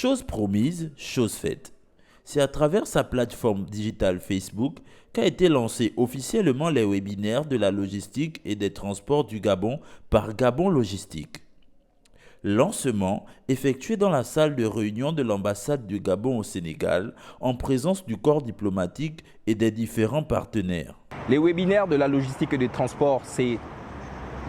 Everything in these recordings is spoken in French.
Chose promise, chose faite. C'est à travers sa plateforme digitale Facebook qu'a été lancé officiellement les webinaires de la logistique et des transports du Gabon par Gabon Logistique. Lancement effectué dans la salle de réunion de l'ambassade du Gabon au Sénégal en présence du corps diplomatique et des différents partenaires. Les webinaires de la logistique et des transports, c'est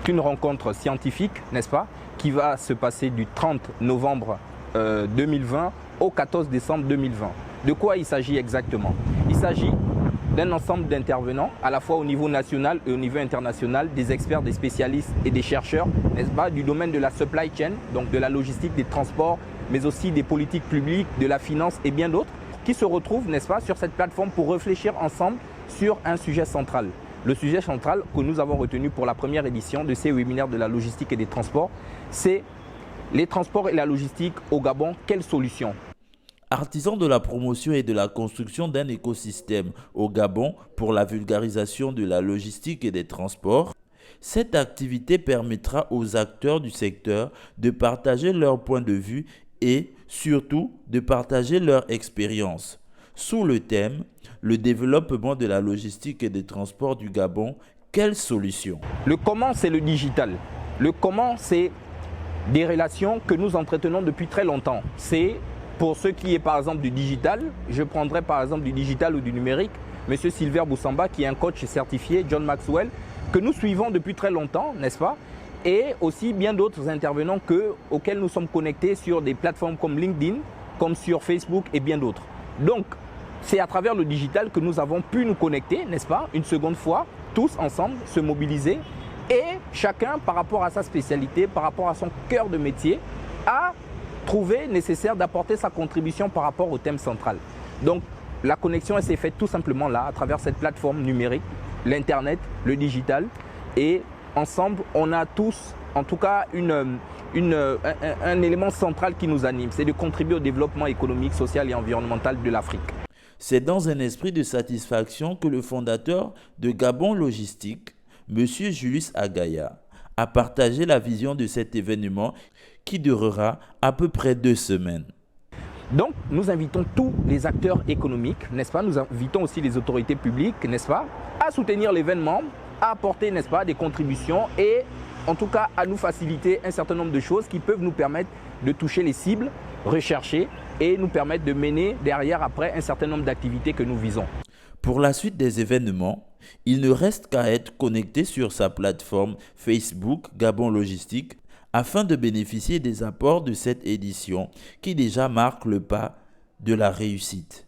une rencontre scientifique, n'est-ce pas, qui va se passer du 30 novembre 2020 au 14 décembre 2020. De quoi il s'agit exactement? Il s'agit d'un ensemble d'intervenants, à la fois au niveau national et au niveau international, des experts, des spécialistes et des chercheurs, n'est-ce pas, du domaine de la supply chain, donc de la logistique, des transports, mais aussi des politiques publiques, de la finance et bien d'autres, qui se retrouvent, n'est-ce pas, sur cette plateforme pour réfléchir ensemble sur un sujet central. Le sujet central que nous avons retenu pour la première édition de ces webinaires de la logistique et des transports, c'est les transports et la logistique au Gabon, quelles solutions? Artisan de la promotion et de la construction d'un écosystème au Gabon pour la vulgarisation de la logistique et des transports, cette activité permettra aux acteurs du secteur de partager leur point de vue et surtout de partager leur expérience. Sous le thème « Le développement de la logistique et des transports du Gabon, quelles solutions ?» Le comment, c'est le digital. Le comment, c'est des relations que nous entretenons depuis très longtemps. C'est pour ce qui est par exemple du digital, je prendrai par exemple du digital ou du numérique, M. Silver Boussamba qui est un coach certifié, John Maxwell, que nous suivons depuis très longtemps, n'est-ce pas? Et aussi bien d'autres intervenants auxquels nous sommes connectés sur des plateformes comme LinkedIn, comme sur Facebook et bien d'autres. Donc, c'est à travers le digital que nous avons pu nous connecter, n'est-ce pas? Une seconde fois, tous ensemble, se mobiliser et chacun par rapport à sa spécialité, par rapport à son cœur de métier, a trouvé nécessaire d'apporter sa contribution par rapport au thème central. Donc la connexion elle s'est faite tout simplement là, à travers cette plateforme numérique, l'internet, le digital, et ensemble on a tous en tout cas un élément central qui nous anime, c'est de contribuer au développement économique, social et environnemental de l'Afrique. C'est dans un esprit de satisfaction que le fondateur de Gabon Logistique, M. Julius Agaya, a partagé la vision de cet événement qui durera à peu près 2 semaines. Donc, nous invitons tous les acteurs économiques, n'est-ce pas? Nous invitons aussi les autorités publiques, n'est-ce pas? À soutenir l'événement, à apporter, n'est-ce pas, des contributions et en tout cas à nous faciliter un certain nombre de choses qui peuvent nous permettre de toucher les cibles recherchées et nous permettre de mener derrière après un certain nombre d'activités que nous visons. Pour la suite des événements, il ne reste qu'à être connecté sur sa plateforme Facebook Gabon Logistique afin de bénéficier des apports de cette édition qui déjà marque le pas de la réussite.